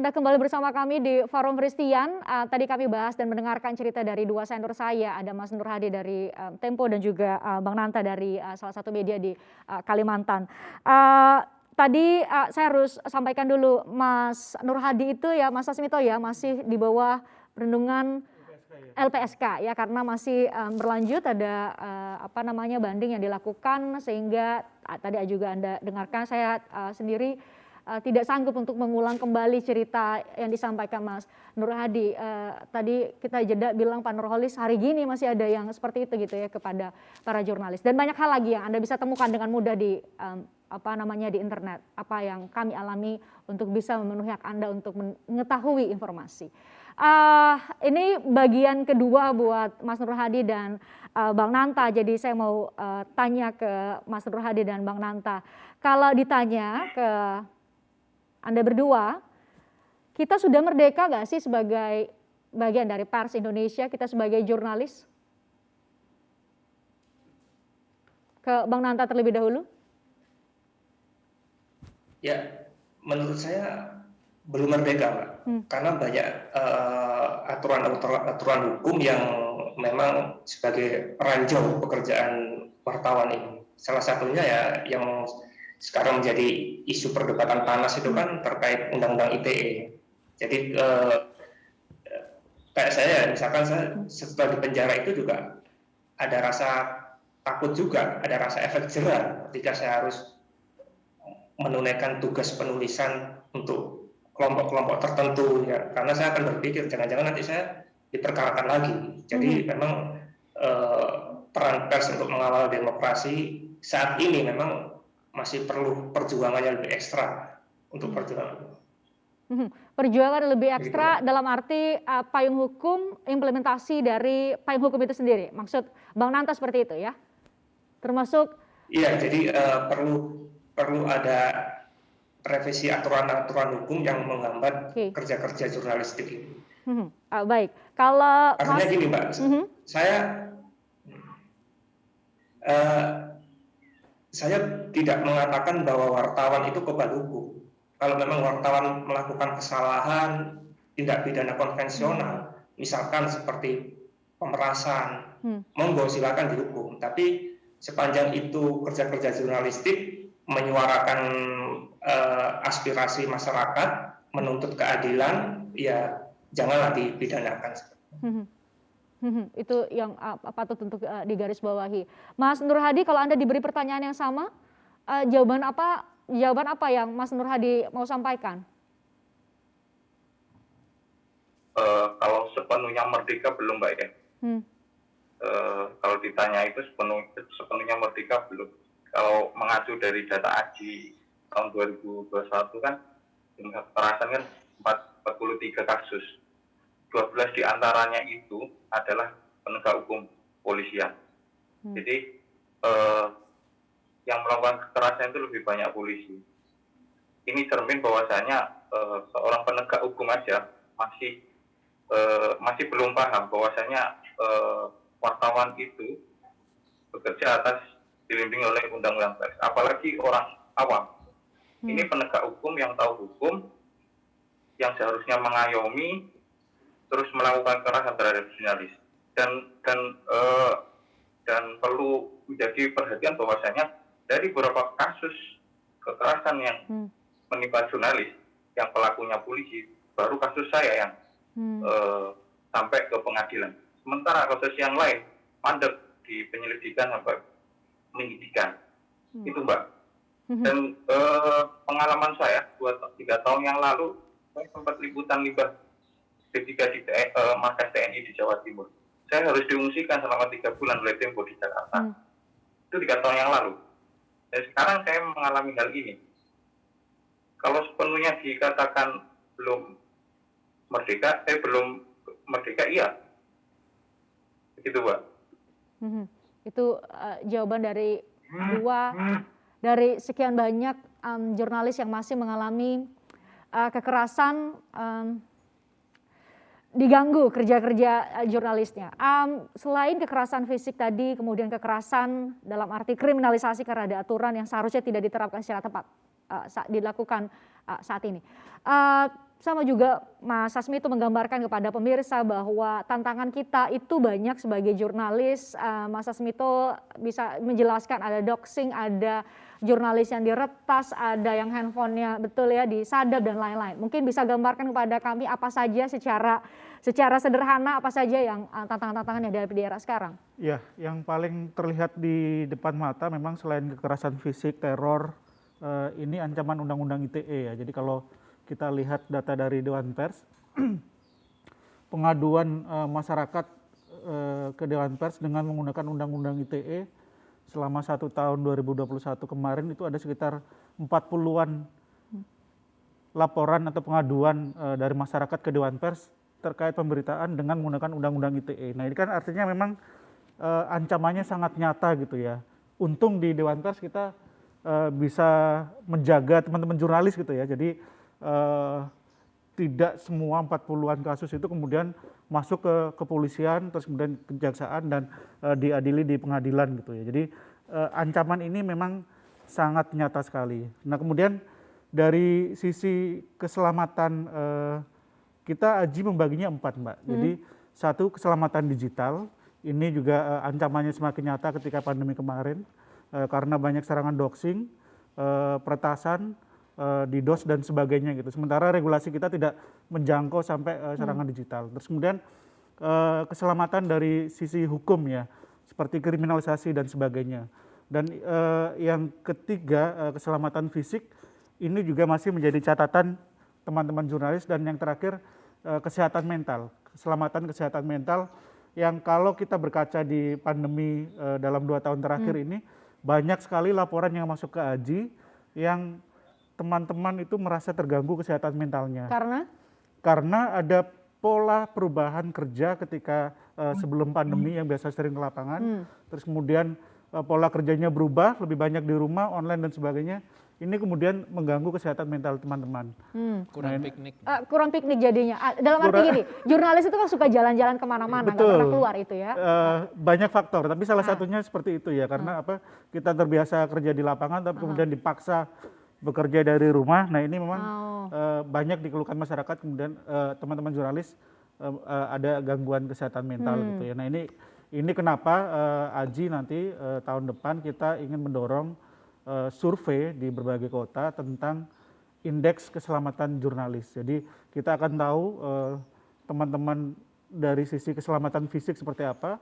Anda kembali bersama kami di Forum Christian. Tadi kami bahas dan mendengarkan cerita dari dua senior saya, ada Mas Nur Hadi dari Tempo dan juga Bang Nanta dari salah satu media di Kalimantan. Tadi saya harus sampaikan dulu, Mas Nur Hadi itu ya, Mas Sasmito ya, masih di bawah perlindungan LPSK ya, karena masih berlanjut ada banding yang dilakukan, sehingga tadi juga Anda dengarkan saya sendiri tidak sanggup untuk mengulang kembali cerita yang disampaikan Mas Nur Hadi. Tadi kita jeda bilang Pak Nurholis hari gini masih ada yang seperti itu gitu ya kepada para jurnalis, dan banyak hal lagi yang Anda bisa temukan dengan mudah di di internet, apa yang kami alami untuk bisa memenuhi hak Anda untuk mengetahui informasi. Ini bagian kedua buat Mas Nur Hadi dan Bang Nanta. Jadi saya mau tanya ke Mas Nur Hadi dan Bang Nanta. Kalau ditanya ke Anda berdua, kita sudah merdeka nggak sih sebagai bagian dari pers Indonesia, kita sebagai jurnalis? Ke Bang Nanta terlebih dahulu. Ya, menurut saya belum merdeka, Mbak. Karena banyak aturan hukum yang memang sebagai ranjau pekerjaan wartawan ini. Salah satunya ya yang sekarang menjadi isu perdebatan panas itu kan terkait Undang-Undang ITE. Jadi kayak saya, misalkan saya setelah di penjara itu juga ada rasa takut juga, ada rasa efek jerah ketika saya harus menunaikan tugas penulisan untuk kelompok-kelompok tertentu ya, karena saya akan berpikir jangan-jangan nanti saya diperkarakan lagi. Jadi memang peran pers untuk mengawal demokrasi saat ini memang masih perlu perjuangan yang lebih ekstra untuk perjuangan. Perjuangan lebih ekstra dalam arti payung hukum, implementasi dari payung hukum itu sendiri. Maksud Bang Nanta seperti itu ya? Termasuk? Iya, jadi perlu ada revisi aturan-aturan hukum yang menghambat kerja-kerja jurnalistik ini. Baik, kalau artinya gini Mbak, saya tidak mengatakan bahwa wartawan itu kebal hukum. Kalau memang wartawan melakukan kesalahan, tindak pidana konvensional, misalkan seperti pemerasan, monggo silakan dihukum. Tapi sepanjang itu kerja-kerja jurnalistik menyuarakan aspirasi masyarakat, menuntut keadilan, ya janganlah dipidanakan. Itu yang patut untuk digarisbawahi. Mas Nur Hadi, kalau Anda diberi pertanyaan yang sama, jawaban apa yang Mas Nur Hadi mau sampaikan? Kalau sepenuhnya merdeka belum, Mbak ya. Kalau ditanya itu sepenuhnya merdeka belum. Kalau mengacu dari data AJI tahun 2021 kan, tingkat kekerasan kan 43 kasus. 12 diantaranya itu adalah penegak hukum polisian. Jadi yang melakukan kekerasan itu lebih banyak polisi. Ini cermin bahwasanya seorang penegak hukum aja masih belum paham bahwasanya wartawan itu bekerja atas dilindungi oleh undang-undang pers, apalagi orang awam. Ini penegak hukum yang tahu hukum, yang seharusnya mengayomi, terus melakukan kekerasan terhadap jurnalis, dan perlu menjadi perhatian bahwasanya dari beberapa kasus kekerasan yang menimpa jurnalis yang pelakunya polisi, baru kasus saya yang sampai ke pengadilan. Sementara kasus yang lain mandek di penyelidikan sampai penyidikan. Itu Mbak. Dan pengalaman saya 2-3 tahun yang lalu, saya sempat liputan limbah ketika di markas TNI di Jawa Timur. Saya harus diungsikan selama 3 bulan oleh Tempo di Jakarta. Itu 3 tahun yang lalu. Dan sekarang saya mengalami hal ini. Kalau sepenuhnya dikatakan belum merdeka, belum merdeka, iya. Begitu, Mbak. Itu jawaban dari dari sekian banyak jurnalis yang masih mengalami kekerasan, diganggu kerja-kerja jurnalisnya. Selain kekerasan fisik tadi, kemudian kekerasan dalam arti kriminalisasi karena ada aturan yang seharusnya tidak diterapkan secara tepat dilakukan saat ini. sama juga Mas Sasmito menggambarkan kepada pemirsa bahwa tantangan kita itu banyak sebagai jurnalis. Mas Sasmito bisa menjelaskan ada doxing, ada jurnalis yang diretas, ada yang handphonenya betul ya disadap dan lain-lain. Mungkin bisa gambarkan kepada kami apa saja secara sederhana apa saja yang tantangan-tantangan yang ada di era sekarang. Ya, yang paling terlihat di depan mata memang selain kekerasan fisik, teror, ini ancaman Undang-Undang ITE ya. Jadi kalau kita lihat data dari Dewan Pers, pengaduan masyarakat ke Dewan Pers dengan menggunakan Undang-Undang ITE selama 1 tahun 2021 kemarin itu ada sekitar 40-an laporan atau pengaduan dari masyarakat ke Dewan Pers terkait pemberitaan dengan menggunakan Undang-Undang ITE. Nah ini kan artinya memang ancamannya sangat nyata gitu ya. Untung di Dewan Pers kita bisa menjaga teman-teman jurnalis gitu ya. Jadi tidak semua 40-an kasus itu kemudian masuk ke kepolisian, terus kemudian kejaksaan dan diadili di pengadilan gitu ya. Jadi ancaman ini memang sangat nyata sekali. Nah kemudian dari sisi keselamatan kita AJI membaginya 4 Mbak. Jadi satu keselamatan digital, ini juga ancamannya semakin nyata ketika pandemi kemarin karena banyak serangan doxing, peretasan, DDoS dan sebagainya gitu. Sementara regulasi kita tidak menjangkau sampai serangan digital. Terus kemudian keselamatan dari sisi hukum ya, seperti kriminalisasi dan sebagainya. Dan yang ketiga keselamatan fisik ini juga masih menjadi catatan teman-teman jurnalis. Dan yang terakhir kesehatan mental, keselamatan kesehatan mental yang kalau kita berkaca di pandemi dalam 2 tahun terakhir ini banyak sekali laporan yang masuk ke AJI yang teman-teman itu merasa terganggu kesehatan mentalnya. Karena ada pola perubahan kerja ketika sebelum pandemi yang biasa sering ke lapangan, terus kemudian pola kerjanya berubah, lebih banyak di rumah, online dan sebagainya. Ini kemudian mengganggu kesehatan mental teman-teman. Kurang piknik. Kurang piknik jadinya. Dalam arti gini, jurnalis itu kan suka jalan-jalan kemana-mana, nggak pernah keluar itu ya. Banyak faktor, tapi salah satunya seperti itu ya. Karena apa? Kita terbiasa kerja di lapangan, tapi kemudian dipaksa bekerja dari rumah. Nah ini memang banyak dikeluhkan masyarakat. Kemudian teman-teman jurnalis ada gangguan kesehatan mental gitu ya. Nah ini kenapa AJI nanti tahun depan kita ingin mendorong survei di berbagai kota tentang indeks keselamatan jurnalis. Jadi kita akan tahu teman-teman dari sisi keselamatan fisik seperti apa,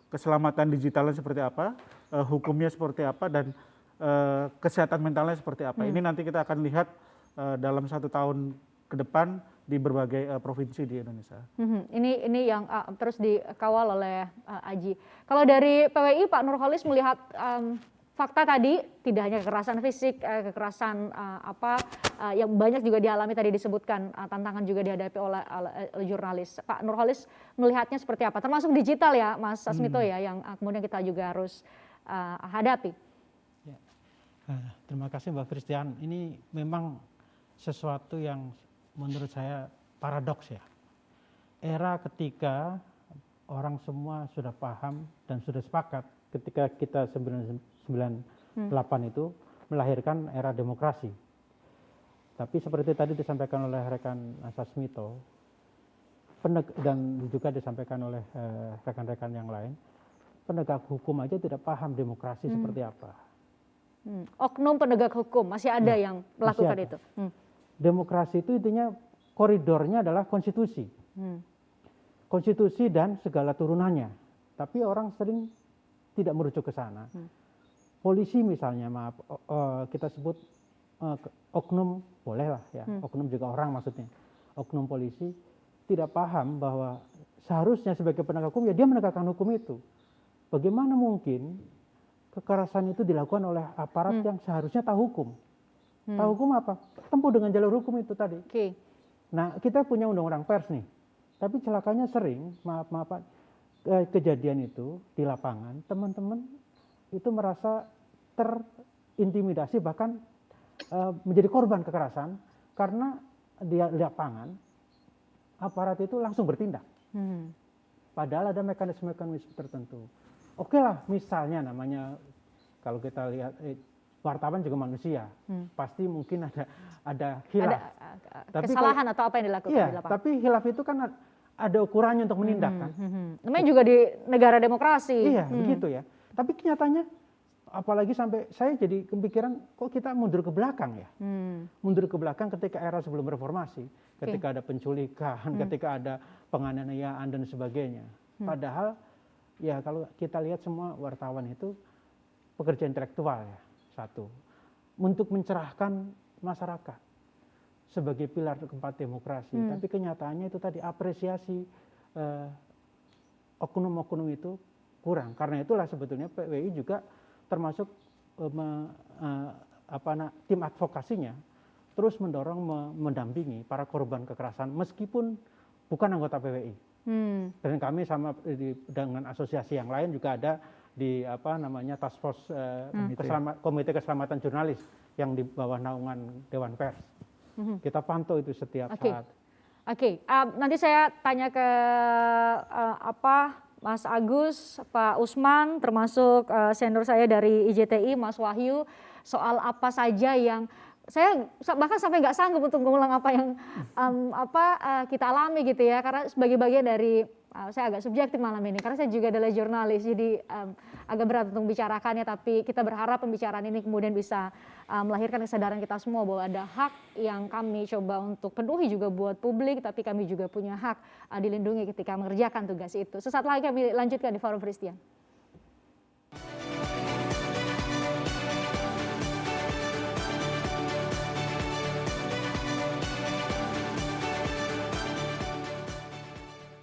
keselamatan digitalnya seperti apa, hukumnya seperti apa, dan kesehatan mentalnya seperti apa. Ini nanti kita akan lihat dalam 1 tahun ke depan di berbagai provinsi di Indonesia. Ini yang terus dikawal oleh AJI. Kalau dari PWI Pak Nurholis melihat fakta tadi tidak hanya kekerasan fisik, kekerasan yang banyak juga dialami tadi disebutkan tantangan juga dihadapi oleh jurnalis. Pak Nurholis melihatnya seperti apa? Termasuk digital ya, Mas Sasmito ya, yang kemudian kita juga harus hadapi. Ya. Terima kasih Mbak Christian. Ini memang sesuatu yang menurut saya paradoks ya. Era ketika orang semua sudah paham dan sudah sepakat ketika kita 98 itu melahirkan era demokrasi. Tapi seperti tadi disampaikan oleh rekan Sasmito dan juga disampaikan oleh rekan-rekan yang lain, penegak hukum aja tidak paham demokrasi seperti apa. Oknum penegak hukum masih ada yang melakukan itu. Demokrasi itu intinya koridornya adalah konstitusi. Konstitusi dan segala turunannya. Tapi orang sering tidak merujuk ke sana. Polisi misalnya, kita sebut oknum, bolehlah ya, oknum juga orang maksudnya. Oknum polisi tidak paham bahwa seharusnya sebagai penegak hukum ya dia menegakkan hukum itu. Bagaimana mungkin kekerasan itu dilakukan oleh aparat yang seharusnya tahu hukum? Tahu hukum apa? Tempuh dengan jalur hukum itu tadi. Nah kita punya undang-undang pers nih, tapi celakanya sering, kejadian itu di lapangan, teman-teman itu merasa terintimidasi bahkan menjadi korban kekerasan karena di lapangan aparat itu langsung bertindak. Padahal ada mekanisme tertentu. Oke lah, misalnya namanya kalau kita lihat wartawan juga manusia, pasti mungkin ada hilaf. Tapi kesalahan atau apa yang dilakukan iya, di lapangan. tapi hilaf itu kan ada ukurannya untuk menindak kan. Namanya juga di negara demokrasi. Iya, begitu ya. Tapi kenyataannya, apalagi sampai saya jadi kepikiran, kok kita mundur ke belakang ya? Mundur ke belakang ketika era sebelum reformasi, ketika ada penculikan, ketika ada penganiayaan dan sebagainya. Padahal ya kalau kita lihat semua wartawan itu pekerja intelektual ya, satu. Untuk mencerahkan masyarakat sebagai pilar keempat demokrasi. Tapi kenyataannya itu tadi apresiasi oknum-oknum itu kurang. Karena itulah sebetulnya PWI juga termasuk tim advokasinya terus mendorong mendampingi para korban kekerasan meskipun bukan anggota PWI. Dan kami sama dengan asosiasi yang lain juga ada di task force komite keselamatan jurnalis yang di bawah naungan Dewan Pers. Kita pantau itu setiap saat. Oke, nanti saya tanya ke Mas Agus, Pak Usman, termasuk senior saya dari IJTI, Mas Wahyu, soal apa saja yang saya bahkan sampai nggak sanggup untuk mengulang apa yang kita alami gitu ya, karena sebagai bagian dari saya agak subjektif malam ini karena saya juga adalah jurnalis, jadi agak berat untuk membicarakannya, tapi kita berharap pembicaraan ini kemudian bisa melahirkan kesadaran kita semua bahwa ada hak yang kami coba untuk penuhi juga buat publik, tapi kami juga punya hak dilindungi ketika mengerjakan tugas itu. Sesaat lagi kami lanjutkan di Forum Christian.